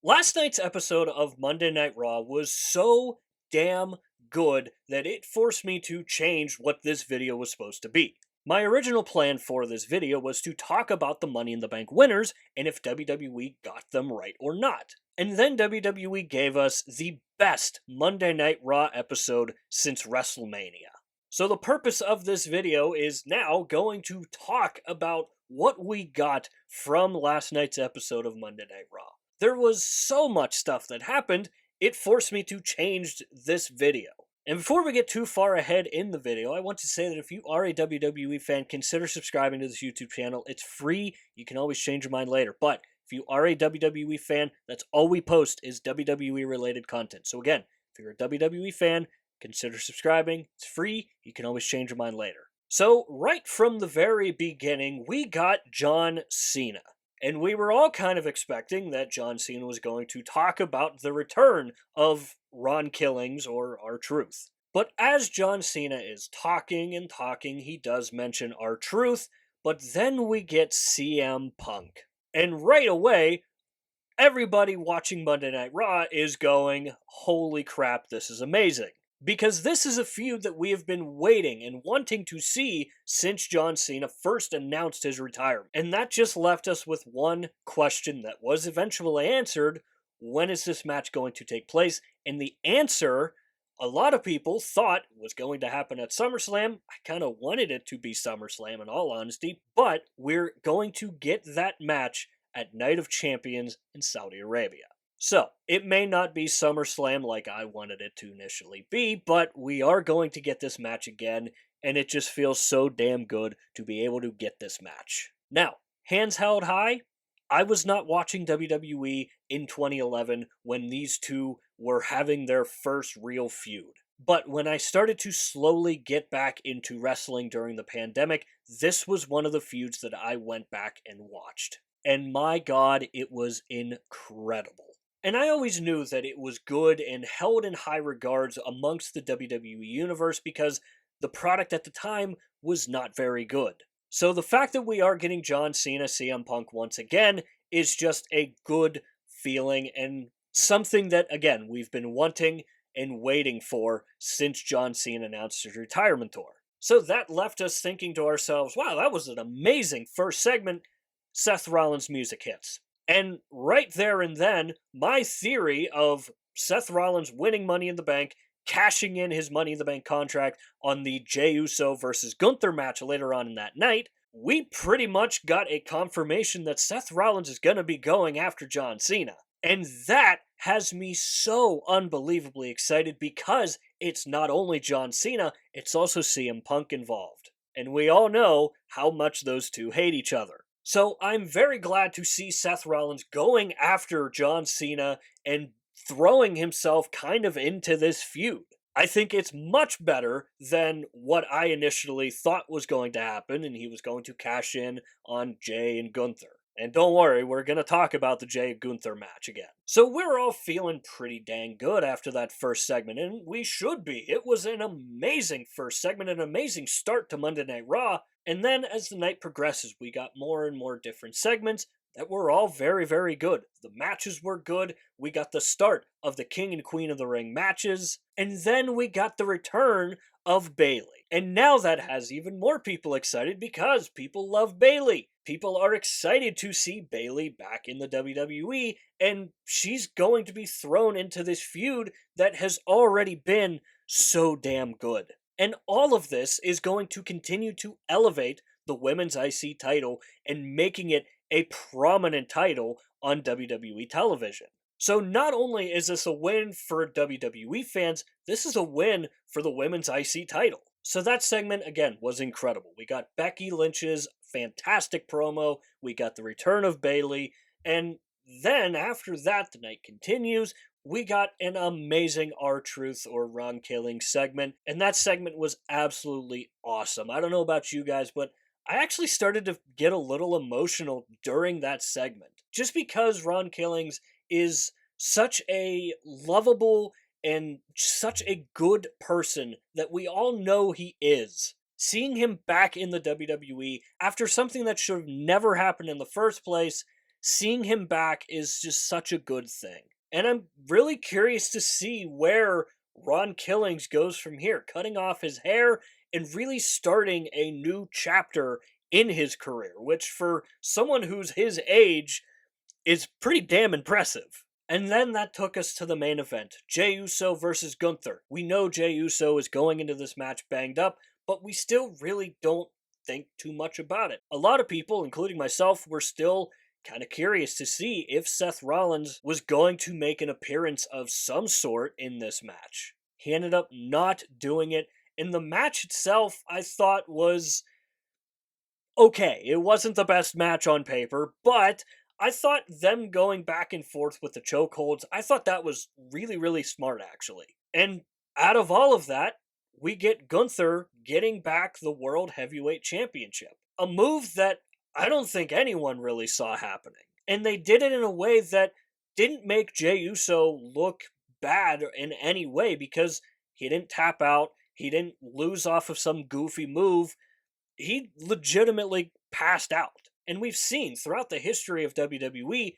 Last night's episode of Monday Night Raw was so damn good that it forced me to change what this video was supposed to be. My original plan for this video was to talk about the Money in the Bank winners and if WWE got them right or not. And then WWE gave us the best Monday Night Raw episode since WrestleMania. So the purpose of this video is now going to talk about what we got from last night's episode of Monday Night Raw. There was so much stuff that happened, it forced me to change this video. And before we get too far ahead in the video, I want to say that if you are a WWE fan, consider subscribing to this YouTube channel. It's free. You can always change your mind later. But if you are a WWE fan, that's all we post is WWE related content. So again, if you're a WWE fan, consider subscribing. It's free. You can always change your mind later. So right from the very beginning, we got John Cena. And we were all kind of expecting that John Cena was going to talk about the return of Ron Killings or R-Truth. But as John Cena is talking and talking, he does mention R-Truth, but then we get CM Punk. And right away, everybody watching Monday Night Raw is going, holy crap, this is amazing. Because this is a feud that we have been waiting and wanting to see since John Cena first announced his retirement. And that just left us with one question that was eventually answered. When is this match going to take place? And the answer, a lot of people thought was going to happen at SummerSlam. I kind of wanted it to be SummerSlam in all honesty, but we're going to get that match at Night of Champions in Saudi Arabia. So, it may not be SummerSlam like I wanted it to initially be, but we are going to get this match again, and it just feels so damn good to be able to get this match. Now, hands held high, I was not watching WWE in 2011 when these two were having their first real feud. But when I started to slowly get back into wrestling during the pandemic, this was one of the feuds that I went back and watched. And my god, it was incredible. And I always knew that it was good and held in high regards amongst the WWE universe because the product at the time was not very good. So the fact that we are getting John Cena, CM Punk once again is just a good feeling and something that, again, we've been wanting and waiting for since John Cena announced his retirement tour. So that left us thinking to ourselves, wow, that was an amazing first segment. Seth Rollins' music hits. And right there and then, my theory of Seth Rollins winning Money in the Bank, cashing in his Money in the Bank contract on the Jey Uso versus Gunther match later on in that night, we pretty much got a confirmation that Seth Rollins is going to be going after John Cena. And that has me so unbelievably excited because it's not only John Cena, it's also CM Punk involved. And we all know how much those two hate each other. So I'm very glad to see Seth Rollins going after John Cena and throwing himself kind of into this feud. I think it's much better than what I initially thought was going to happen, and he was going to cash in on Jey and Gunther. And don't worry, we're going to talk about the Jey Gunther match again. So we're all feeling pretty dang good after that first segment, and we should be. It was an amazing first segment, an amazing start to Monday Night Raw. And then as the night progresses, we got more and more different segments that were all very, very good. The matches were good. We got the start of the King and Queen of the Ring matches. And then we got the return of Bayley. And now that has even more people excited because people love Bayley. People are excited to see Bayley back in the WWE, and she's going to be thrown into this feud that has already been so damn good. And all of this is going to continue to elevate the Women's IC title and making it a prominent title on WWE television. So not only is this a win for WWE fans, this is a win for the Women's IC title. So that segment, again, was incredible. We got Becky Lynch's fantastic promo, we got the return of Bayley, and then after that, the night continues. We got an amazing R-Truth or Ron Killing segment, and that segment was absolutely awesome. I don't know about you guys, but I actually started to get a little emotional during that segment. Just because Ron Killings is such a lovable and such a good person that we all know he is. Seeing him back in the WWE after something that should have never happened in the first place seeing him back is just such a good thing. And I'm really curious to see where Ron Killings goes from here, cutting off his hair and really starting a new chapter in his career, which for someone who's his age is pretty damn impressive. And then that took us to the main event, Jey Uso versus Gunther. We know Jey Uso is going into this match banged up, but we still really don't think too much about it. A lot of people, including myself, were still kind of curious to see if Seth Rollins was going to make an appearance of some sort in this match. He ended up not doing it, and the match itself I thought was okay. It wasn't the best match on paper, but I thought them going back and forth with the chokeholds, I thought that was really, really smart, actually. And out of all of that, we get Gunther getting back the World Heavyweight Championship. A move that I don't think anyone really saw happening. And they did it in a way that didn't make Jey Uso look bad in any way because he didn't tap out, he didn't lose off of some goofy move. He legitimately passed out. And we've seen throughout the history of WWE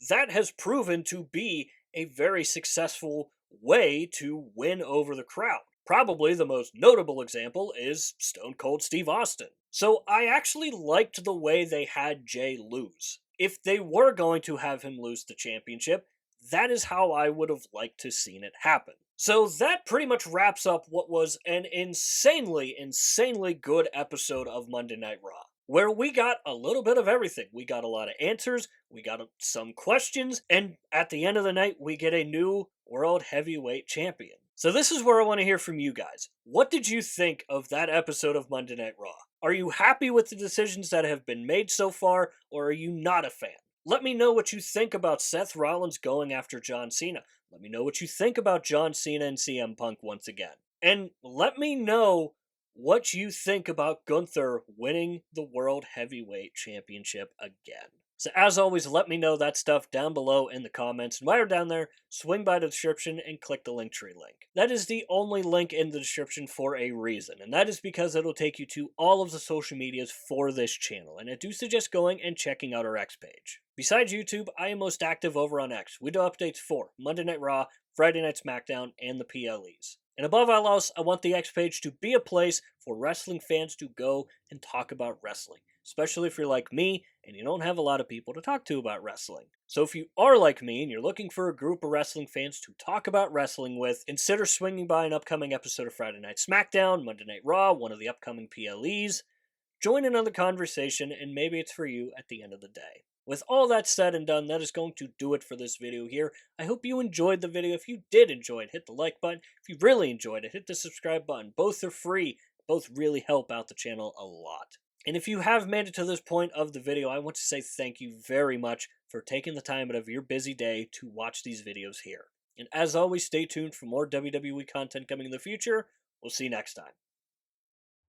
that has proven to be a very successful way to win over the crowd. Probably the most notable example is Stone Cold Steve Austin. So I actually liked the way they had Jey lose. If they were going to have him lose the championship, that is how I would have liked to seen it happen. So that pretty much wraps up what was an insanely, insanely good episode of Monday Night Raw, where we got a little bit of everything. We got a lot of answers, we got some questions, and at the end of the night, we get a new World Heavyweight Champion. So this is where I want to hear from you guys. What did you think of that episode of Monday Night Raw? Are you happy with the decisions that have been made so far, or are you not a fan? Let me know what you think about Seth Rollins going after John Cena. Let me know what you think about John Cena and CM Punk once again. And let me know what you think about Gunther winning the World Heavyweight Championship again. So as always, let me know that stuff down below in the comments. And while you're down there, swing by the description and click the Linktree link. That is the only link in the description for a reason, and that is because it'll take you to all of the social medias for this channel, and I do suggest going and checking out our X page. Besides YouTube, I am most active over on X. We do updates for Monday Night Raw, Friday Night SmackDown, and the PLEs. And above all else, I want the X page to be a place for wrestling fans to go and talk about wrestling, especially if you're like me and you don't have a lot of people to talk to about wrestling. So if you are like me and you're looking for a group of wrestling fans to talk about wrestling with, consider swinging by an upcoming episode of Friday Night SmackDown, Monday Night Raw, one of the upcoming PLEs. Join in on the conversation, and maybe it's for you at the end of the day. With all that said and done, that is going to do it for this video here. I hope you enjoyed the video. If you did enjoy it, hit the like button. If you really enjoyed it, hit the subscribe button. Both are free. Both really help out the channel a lot. And if you have made it to this point of the video, I want to say thank you very much for taking the time out of your busy day to watch these videos here. And as always, stay tuned for more WWE content coming in the future. We'll see you next time.